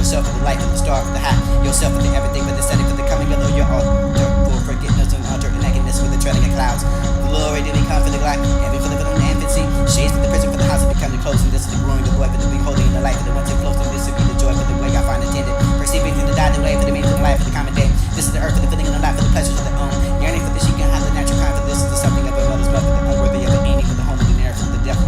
yourself for the life, for the star, for the hat, yourself for the everything, for the setting, for the coming of your altar, for forgiveness and altar, and nakedness with the treading of clouds. Glory to become for the light, heaven for the villain and infancy, shades for the prison, for the house of becoming closing. This is the growing, the boy for the beholding, the life for the one to floating. This will be the joy for the way I find intended, perceiving through the dying way for the meaning of the life, for the common day. This is the earth for the feeling of the life, for the pleasures of the own, yearning for this you can have the natural kind, for this is the something of a mother's love, for the unworthy of the aiming, for the home of the narrow, for the devil.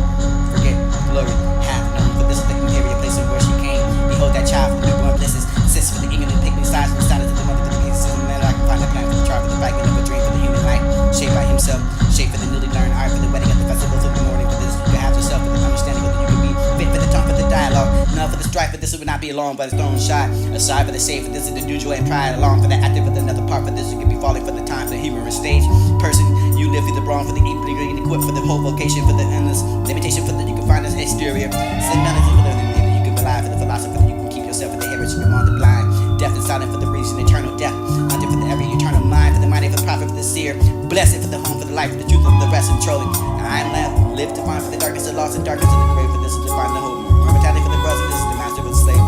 Forget glory, have known, for this is the imperial place of where she came. Behold that child for the newborn blisses, sis for the England and picnic size, for the silence of the mother, for the pieces of the man. I can find a plan for the tribe, for the fragment of a dream, for the human life, shaped by himself, shaped for the newly learned art, for the wedding of the festivals of the morning, for this you can have yourself, for the understanding of the you can be fit for the tongue, for the dialogue, none for the strife, for this would not be alone, but it's thrown shy, aside for the safe, for this is the new joy and pride, along for the active with another part, for this you can be falling for the time, for the humorous stage, person, you live through the brawn, for the equally equipped, for the whole vocation, for the endless limitation, for the you can find this exterior, similarity for the maybe you can rely for the philosopher, you can keep yourself for the heritage, you can on the blind, death and silent for the reason, eternal death, hunted for the every eternal mind, for the mighty, for the prophet, for the seer, blessed for the home, for the life, for the truth, of the rest, and trolling. I am left, live to find for the darkest, the lost, and darkness of the grave, for this is to find the hope. Mortality for the brother, this is the master of the slave.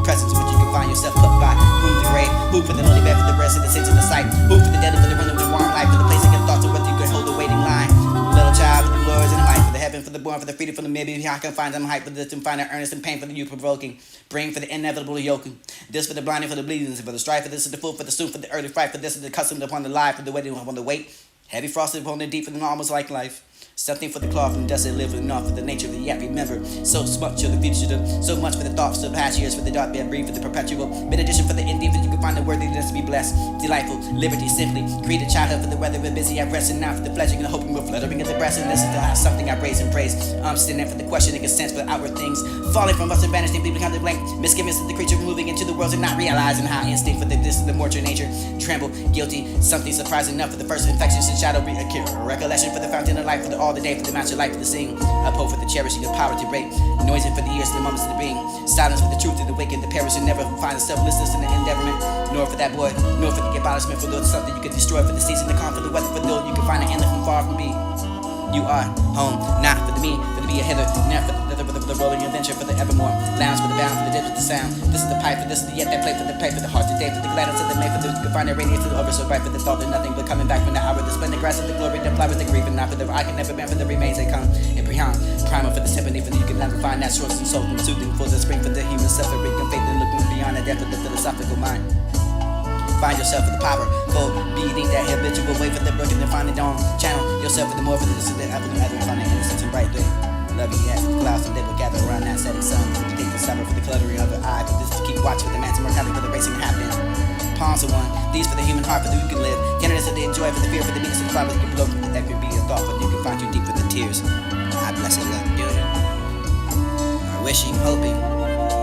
Presence in which you can find yourself put by whom the grave, who for the lonely bed, for the rest of the sense of the sight, who for the dead, and for the run of the warm life, for the place of your thoughts, of whether you can hold the waiting line. Little child with the glories and life, for the heaven, for the born, for the freedom, for the maybe I can find them hype, for this and find the earnest and pain, for the you provoking, bring for the inevitable yoking. This for the blinding, for the bleeding, for the strife, for this is the food, for the soup, for the early fright, for this is the custom upon the life, for the waiting upon the weight, heavy frosted upon the deep, for the almost like life. Something for the cloth and dust that live enough for the nature of the yet remember. So much of the future, so much for the thoughts of past years, for the dark bed breathe, for the perpetual benediction, for the indifferent you can find the worthiness to be blessed, delightful, liberty simply, create a childhood for the weather, we're busy at resting now for the pleasure and the hoping we're fluttering at the breast, and this is the something I praise and praise. I'm standing for the questioning consents for outward things, falling from us and vanishing, deeply behind the blank, misgivings of the creature moving into the world and not realizing how instinct for this is the mortal nature, tremble, guilty, something surprising enough for the first infections and shadow recollection for the fountain of life, for the all the day, for the master life, for the sing, uphold for the cherishing of power to break, noising for the ears, the moments of the being, silence for the truth to the wicked, the perish and never find the selflessness in the endeavorment, nor for that boy, nor for the abolishment, for those something you can destroy, for the season, the calm, for the weather, for those you can find an endless from far from me. You are home, not for the me, for the be a hither, not for the rolling adventure, for the evermore, lounge for the bound, for the dip with the sound. This is the pipe, for this is the yet that play, for the pay, for the heart today, for the gladness of the May, for the you can find a radiance to the over so bright, for the thought of nothing but coming back from the hour, the splendid grass of the glory, the fly with the grief, and not for the I can never bear, for the remains they come, and beyond, primer for the symphony, for the you can never find that source and soul, and soothing for the spring, for the human suffering, and faith, and looking beyond the depth of the philosophical mind. Find yourself for the power, full beating that habitual way for the broken and find it on channel yourself for the more for the distant avenue, and find the innocence and bright day. Love you, yes, the clouds and they will gather around that setting sun. Take the summer for the cluttering of the eye, for this to keep watch for the man's mortality, for the racing happening. Palms of one, these for the human heart, for the you can live. Tenderness of the enjoy, for the fear, for the meanness of the flowers you can blow, for the that could be a thought, for you can find you deep for the tears. I bless it, love, do it. Are wishing, hoping.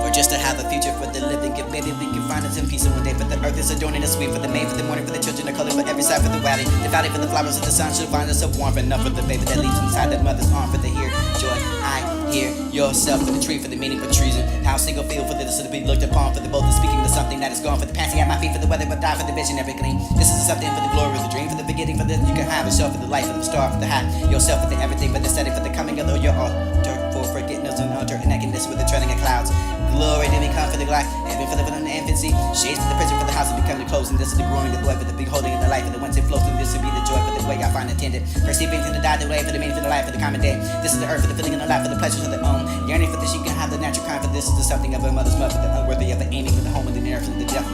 Or just to have a future for the living, if maybe we can find us in peace in one day. For the earth is adorning the sweet, for the May, for the morning, for the children are colored, for every side, for the valley for the flowers of the sun should find us up warm enough for the baby that leaves inside the mother's arm, for the here joy. I hear yourself for the tree, for the meaning, for treason. How single feel for this to be looked upon, for the both of speaking to something that is gone, for the passing at my feet, for the weather but die, for the visionary gleam. This is something for the glory of the dream, for the beginning, for the you can have yourself, for the life, for the star, for the hat, yourself, for the everything, for the setting, for the coming of your altar, for forgetting and altar, and nakedness with the treading of clouds. Glory to become for the life, heaven for the villain and infancy, shades for the prison, for the house of becoming closed, and this is the growing, the boy for the beholding in the life, for the ones that flow through this to be the joy for the way I find intended, perceiving through the die, the way for the meaning, for the life, for the common day. This is the earth for the feeling in the life, for the pleasures of the own, yearning for this you can have the natural kind, for this is the something of a mother's love, for the unworthy of the aiming, for the home of the near, for the devil.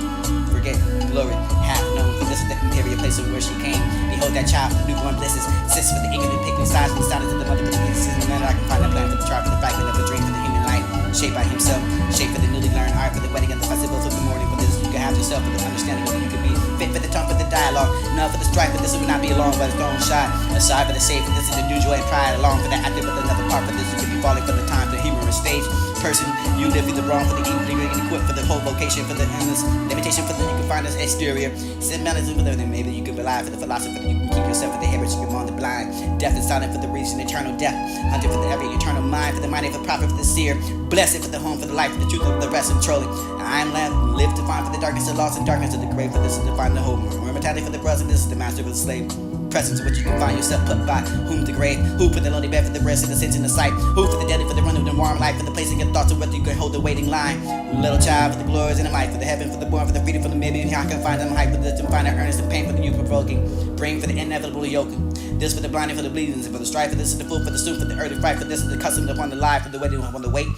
Forget glory, half known, for this is the imperial place of where she came. Behold that child, newborn blisses, sis for the England and picnic size, from the silence of the mother, for the pieces, and then I can find a plan for the tribe, for the fragment of a dream, for the human life, shaped by himself, shaped for the newly learned art, for the wedding of the festivals of the morning, for this you can have yourself, for the understanding of who you can be, fit for the tongue, for the dialogue, none for the strife, for this will not be alone, but it's thrown shy, aside for the safe, for this is the new joy and pride, along for the active with another part, for this you can be falling from the time, the humorous stage, person, you live through the wrong, for the equally equipped, for the whole vocation, for the endless limitation, for the you can find us exterior, similarity for the maybe you can rely for the philosopher, you can keep yourself for the heritage, you can on the blind, death and silent for the reason, eternal death, hunted for the every eternal mind, for the mighty, for the prophet, for the seer, blessed for the home, for the life, for the truth, of the rest, and trolling. I am left, live to find for the darkness, the lost and darkness of the grave, for this is to find the hope, mortality for the brothers, and this is the master of the slave. presence of what you can find yourself put by. Whom the grave, who put the lonely bed for the rest of the sins in the sight, who for the deadly, for the run of the warm life, for the place of your thoughts of whether you can hold the waiting line. Little child, for the glories and the might, for the heaven, for the born, for the freedom, for the maybe I can find them hype, for the to find the earnest and pain, for the youth provoking, bring for the inevitable yoking. This for the blinding, for the bleedings, for the strife, for this is the food, for the soup, for the early fright, for this is the custom upon the life, for the wedding upon the weight.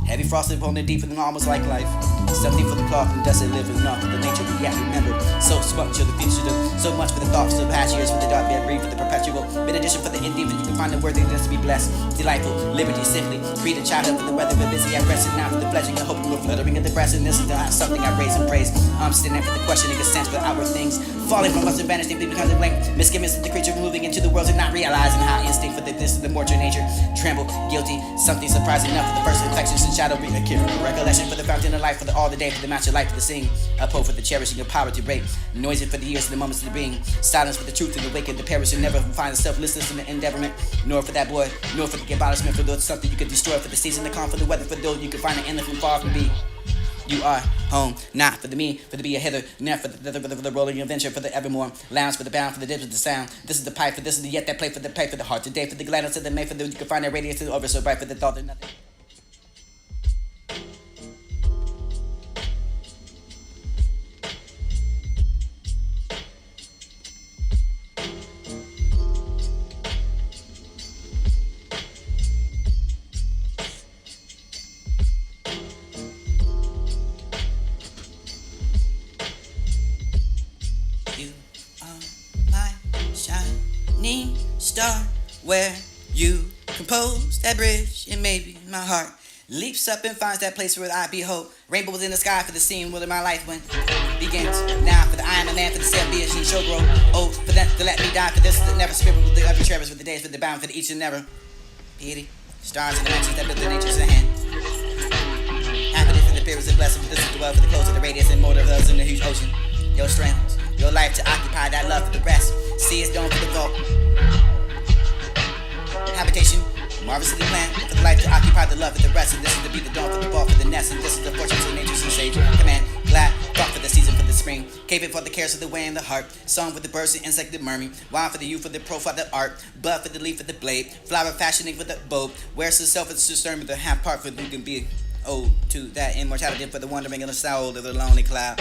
Heavy frosted upon the deep, and almost like life. Something for the cloth and dust and living enough for the nature we yet remember. So much of the future, so much for the thoughts of past years, for the dark bed breathe, for the perpetual benediction, for the indeed, for you can find the worthiness to be blessed, delightful, liberty simply. Free the childhood for the weather, but busy at rest, and now for the pledging and hoping, we're fluttering at the breast, and this is something I raise and praise. I'm standing for the questioning a sense for outward things, falling from us and vanishing, becomes a blank. Misgivings of the creature moving into the world and not realizing how instinct for this is the mortal nature. Tremble, guilty, something surprising enough for the first infections and shadow being a cure. Recollection for the fountain of life, for the all the day, for the master life, for the sing. Uphold for the cherishing of power to break. Noisy for the years and the moments of the being. Silence for the truth and the wicked, the perish and never find itself listless in the endeavorment. Nor for that boy, nor for the abolishment, for those something you could destroy, for the season to come, for the weather, for those you can find an endless from far from be. You are home, not for the me, for the be a hither, not for the rolling adventure, for the evermore, lounge for the bound, for the dips of the sound. This is the pipe, for this is the yet that play, for the play, for the heart today, for the gladness of the May, for the you can find that radiance over so bright, for the thought of nothing. You are my shining star, where you compose that bridge, and maybe my heart leaps up and finds that place where I behold rainbows in the sky for the scene where my life went begins. Now for the I am a man, for the self be a she shall grow. Oh, for that to let me die, for this to never spirit with the every treasures, for the days, for the bound, for the each and never. Piety, stars and dimensions that built the nature's in hand. Happiness for the periods of blessing, for this is the world, for the close of the radius and motor of those in the huge ocean. Your strength, your life to occupy that love for the rest. See it's done for the vault. Habitation, marvelously planned for the life to occupy the love of the rest. And this is to be the dawn for the ball for the nest. And this is the fortunes of nature's sage. Command, glad, thought for the season for the spring. Cave it for the cares of the way and the heart. Song for the birds and insect the murmur. Wine for the youth for the profile the art. Bud for the leaf for the blade. Flower fashioning for the bulb. Where's the self it's discernment the half part for you can be ode to that immortality for the wandering of the soul of the lonely cloud.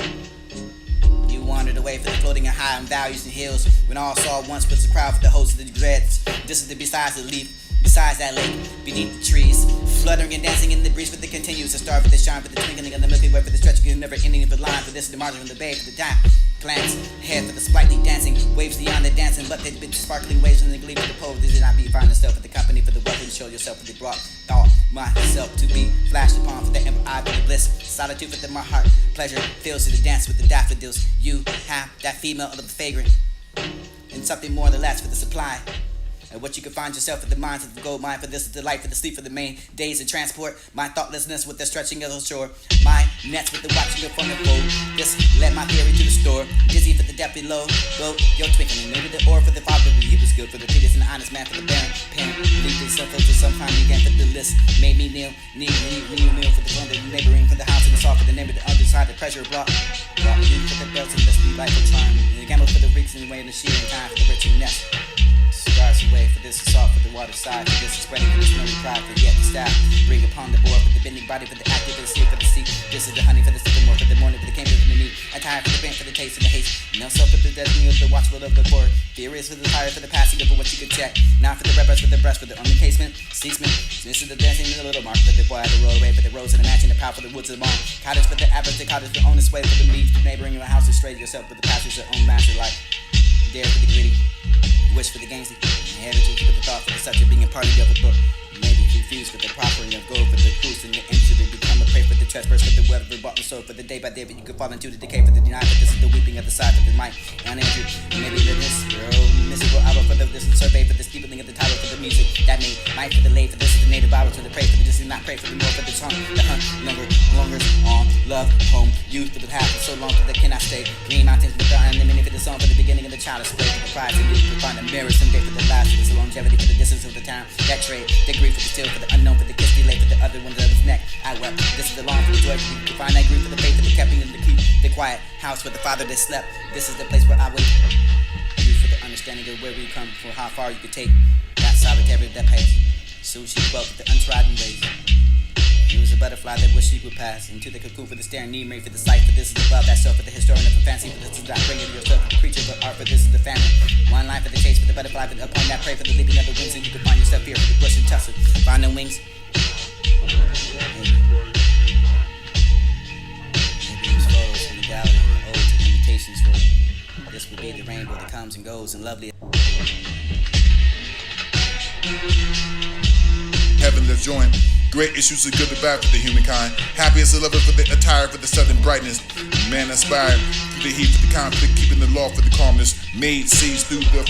You wandered away for the floating and high in valleys and hills. When all saw once was the crowd for the host of the dreads. This is the besides the leaf, besides that lake, beneath the trees, fluttering and dancing in the breeze for the continues. The star for the shine, for the twinkling of the Milky Way, for the stretching and never ending of the line. For this is the margin of the bay, for the dime plants, head for the sprightly dancing, waves beyond the dancing, but they bit sparkling waves in the gleam of the pole. This did not be find yourself for the company, for the wealth, and show yourself for the brought thought myself to be flashed upon for the eye for the bliss, solitude for the my heart, pleasure fills to the dance with the daffodils. You have that female of the vagrant, and something more than less for the supply. And what you can find yourself at the mines of the gold mine, for this is the life for the sleep for the main days of transport. My thoughtlessness with the stretching of the shore, my nets with the watching of from the boat. This led my theory to the store, dizzy for the depth below. Boat, your twinkling, maybe the ore for the father, he was good for the tedious and the honest man for the barren pen. Leave the self to some time again for the list. Made me kneel for the thunder, neighboring for the house and the soft for the neighbor, the other side, the pressure brought you for the belts and the speed life for time. The gamble for the reeks and way in the sheer and time for the rich and nest. Cigars away, for this is soft for the water side, for this is spreading for the smelly pride, for yet the staff. Bring upon the board for the bending body, for the active, for the sleep, for the seat. This is the honey for the sycamore, for the morning, for the cane, for the meat. Attire for the bent, for the taste and the haste. No self for the destiny of the watchful of the board. Furious for the tire, for the passing of what you could check. Now for the reverence, for the breast, for the uncasement, ceasement. This is the dancing in the little mark, for the boy at the roadway, for the rose and the matching the power for the woods of the barn. Cottage for the average, the cottage for the honest way, for the meat, the neighboring your house is straight yourself, for the passage your own master life. Dare for the gritty. Wish for the gangster, inheritance for the thought for the subject being a party of a book. Maybe refused for the proffering of gold for the cruise and the injury. Become a prey for the trespass for the weather bought and sold for the day by day. But you could fall into the decay for the denial. But this is the weeping of the side for the might. Uninjured, maybe the this miserable hour for the distant survey for the steepling of the title for the music that made might for the lay for this is the native hour to the pray for the distant not pray for the more for the tongue. The hunt longer on love home youth for the half for so long for the cannot stay. Green mountains with the unlimited for the song for the beginning of the child is play for the pride and youth to find a mirror someday for the last for the longevity for the distance of the time that trade the grief for the still for the unknown for the kiss delay for the other one that was neck I wept this is the long for the joy for the find that grief for the faith for the keeping of the keep the quiet house for the father that slept this is the place where I wait you for the understanding. understanding of where we come, for how far you could take that solitary that path. So she dwelt with the untrodden ways. It was a butterfly that wished she would pass into the cocoon for the staring need, made for the sight. For this is above that self, for the historian of the fancy. For this is not bringing to yourself the creature, but art. For this is the family. One life for the chase, for the butterfly, for the upon that prey, for the leaping of the wings, and you can find yourself here for the bush and tussle. Find the wings. Maybe it was photos from the gallery, odes and invitations for this would be the rainbow that comes and goes and lovely. Heaven that's joined. Great issues are good or bad for the humankind. Happy as a lover for the attire, for the sudden brightness. Man inspired through the heat, for the conflict, keeping the law for the calmness. Made seeds through the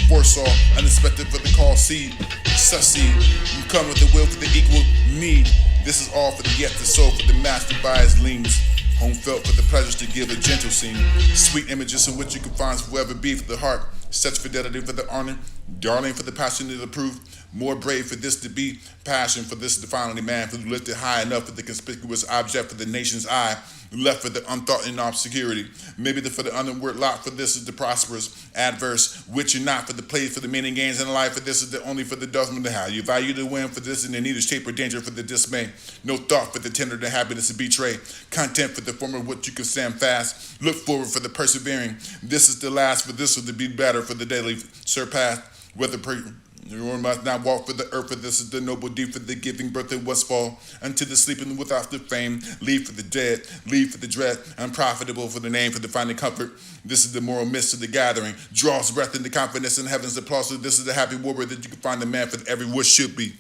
foresaw, unexpected for the call seed. Succeed, you come with the will for the equal need. This is all for the yet to sow, for the master by his leans. Home felt for the pleasures to give a gentle scene. Sweet images in which you can find forever be for the heart. Such fidelity for the honor, darling for the passion to approve. More brave for this to be, passion for this to finally man, for the lifted high enough for the conspicuous object for the nation's eye, left for the unthought in obscurity. Maybe for the unword lot, for this is the prosperous, adverse, which and not for the play, for the meaning gains in life, for this is the only for the doesn't the how. You value the win for this in the need of shape or danger for the dismay. No thought for the tender, the happiness to betray. Content for the former, what you can stand fast. Look forward for the persevering. This is the last, for this will be better for the daily surpass. Whether you must not walk for the earth, for this is the noble deed for the giving birth that was fall. Unto the sleeping without the fame, leave for the dead, leave for the dread, unprofitable for the name, for the finding comfort. This is the moral mist of the gathering, draws breath into confidence in heaven's applause. So this is the happy warrior that you can find the man for every wish should be.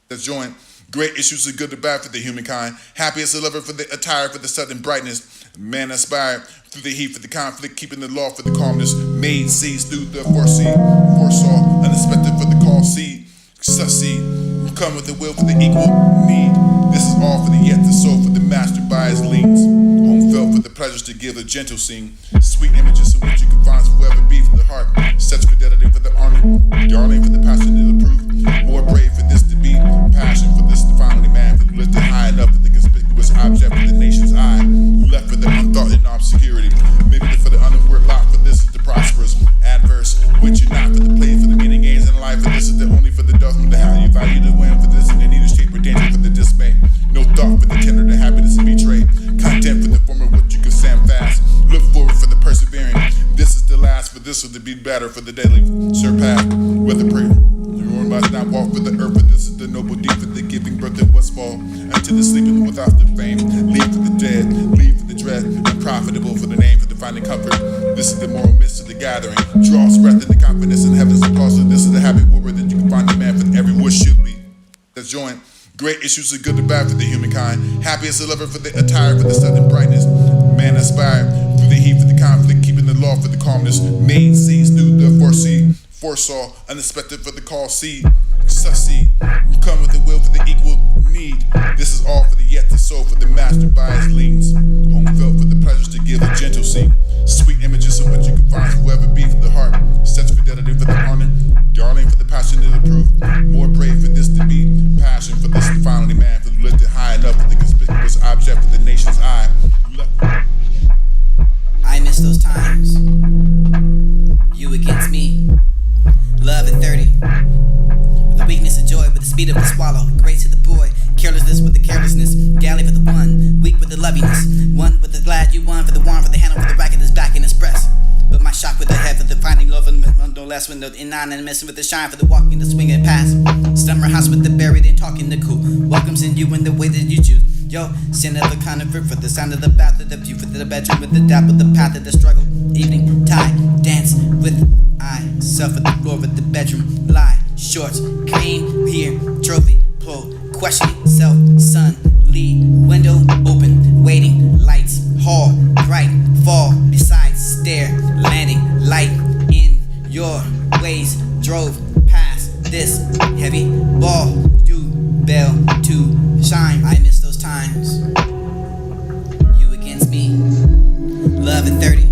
That's joint. Great issues are good or bad for the humankind. Happy as a lover for the attire, for the sudden brightness. Man inspired through the heat, for the conflict, keeping the law for the calmness. Made seeds through the foresaw, unexpected for the call seed. Succeed, you come with the will for the equal need. This is all for the yet to sow, for the master by his leans. Home felt for the pleasures to give a gentle scene. Sweet images in which you can find forever be for the heart. Such fidelity for the honor, darling for the passion to approve. More brave for this to be, passion for this to finally man, for the lifted high enough for the conspicuous object for the nation's eye, left for the unthought in obscurity. Maybe for the unaware lot, for this is the prosperous, adverse, which you not for the play, for the meaning gains in life, for this is the only for the doesn't the how. You value the win for this in the need of shape or danger for the dismay. No thought for the tender, the happiness to betray. Content for the former, what you can stand fast. Look forward for the persevering. This is the last, for this will be better for the daily surpass. Whether prayer, you must not walk for the earth, for this is the noble deed for the giving birth that was fall. Unto the sleeping without the fame, leave for the dead, leave for the dread, unprofitable for the name, for the finding comfort. This is the moral mist of the gathering, draws breath into confidence in heaven's applause. So this is the happy warrior that you can find the man for every wish should be. That's joint. Great issues are good or bad for the humankind. Happy as a lover for the attire, for the sudden brightness. Man inspired through the heat, for the conflict, keeping the law for the calmness. Made seeds through the foresaw, unexpected for the call seed. Succeed, you come with the will for the equal need. This is all for the yet to sow, for the master by his leans. Home felt for the pleasures to give a gentle scene. Sweet images in which you can find forever be for the heart. Such fidelity for the honor, darling for the passion to approve. More brave for this to be, passion for this to finally man, for the lifted high enough for the conspicuous object for the nation's eye. I miss those times. You against me. Love at 30. With the weakness of joy, with the speed of the swallow. Grace to the boy. Carelessness with the carelessness. Galley for the one. Weak with the loviness. One with the glad you won. For the warm, for the handle, for the racket that's back in his breast. But my shock with the head, for the finding love and no less when the in nine and missing with the shine, for the walking, the swinging past. Summer house with the buried and talking the cool. Welcomes in you in the way that you choose. Yo, sin of the kind of for the sound of the bath of the view, for the bedroom with the dap of the path of the struggle. Evening, tie, dance with I, self at the floor with the bedroom. Lie, shorts, cream, here, trophy, pull, questioning, self, sun, lead, window, open, waiting, lights, hall, bright, fall, besides, stare, landing, light, in your ways, drove past this heavy ball, you bell to shine. I miss those times. You against me. Love at 30.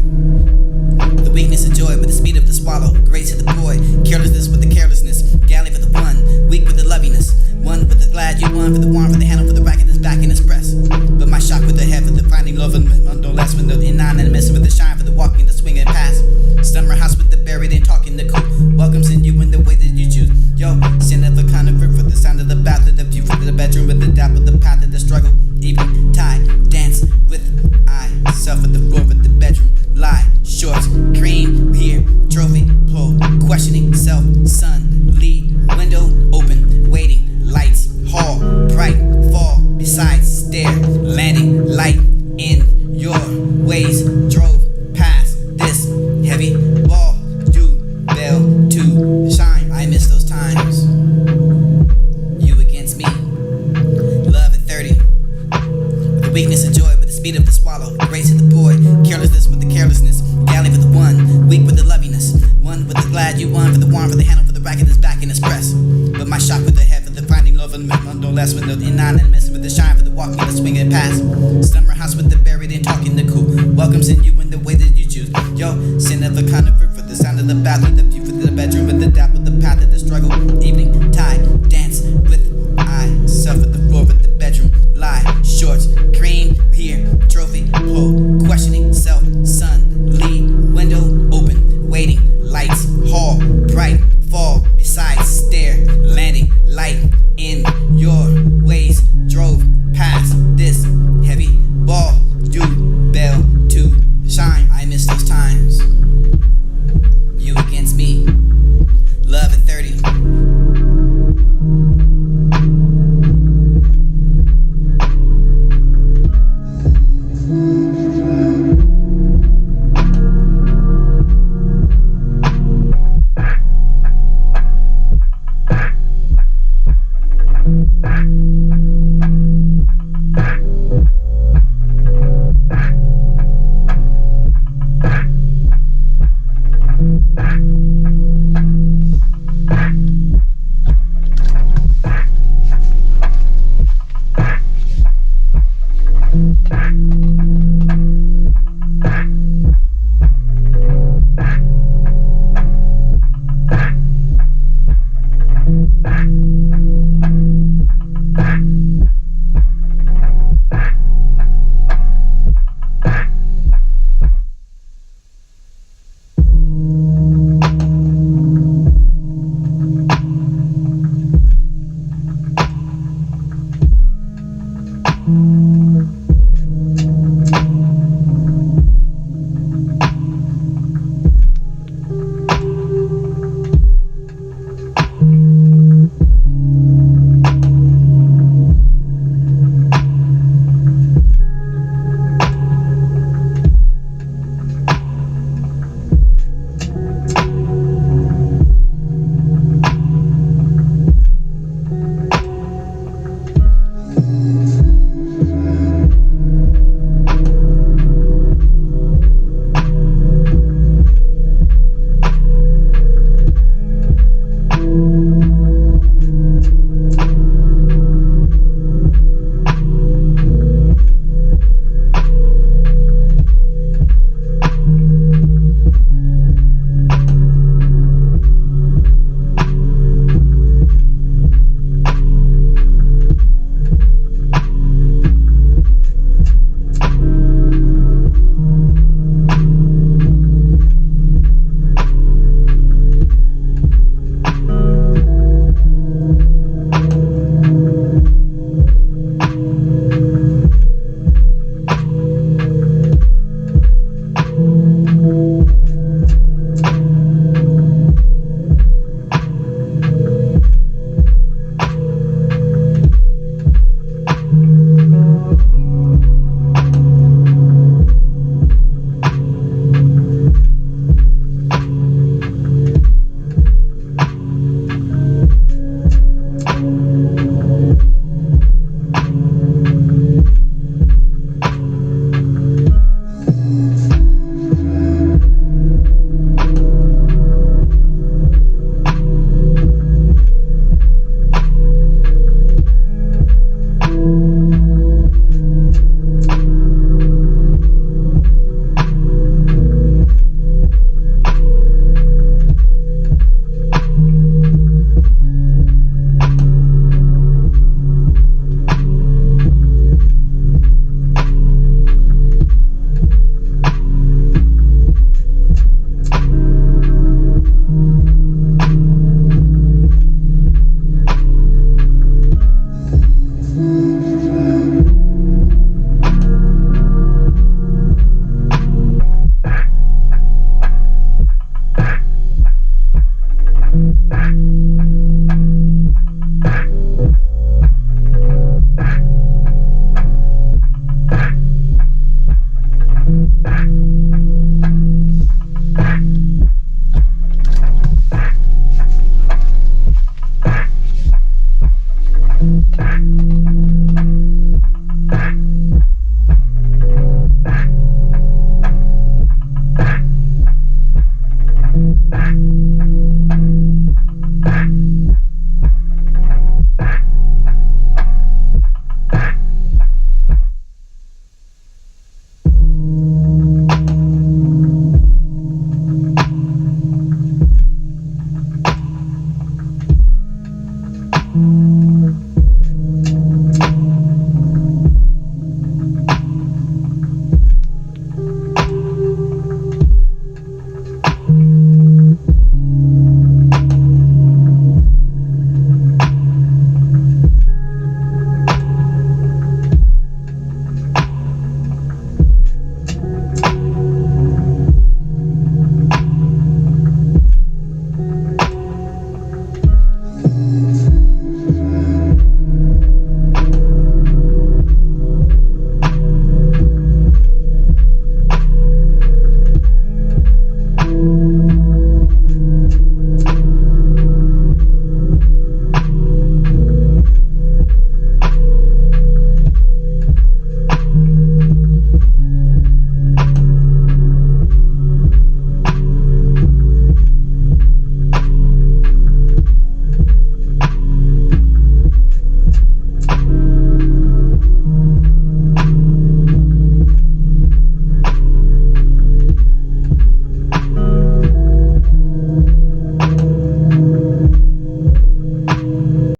The weakness of joy with the speed of the swallow. Grace to the boy. Carelessness with the carelessness. Galley for the one. Weak with the loviness. One with the glad you won. For the warm, for the handle, for the racket that's back in his breast. But my shock with the head, for the finding love and no less when the in nine and missing with the shine, for the walking, the swinging past. Summer house with the buried and talking the Heading light in your ways. Drove past this heavy wall. You fail to shine. I miss those times. You against me. Love at 30. The weakness and joy with the speed of the swallow. Grace of the boy. Carelessness with the carelessness. Galley for the one. Weak with the loviness. One with the glad you won. For the warm, for the handle, for the racket that's back in his press. But my shot with the head for the finding love and no less with no anonymous. With the shine for the walking and the swinging past. Summer house with the buried and talking the cool. Welcomes in you in the way that you choose. Yo, sin of a kind of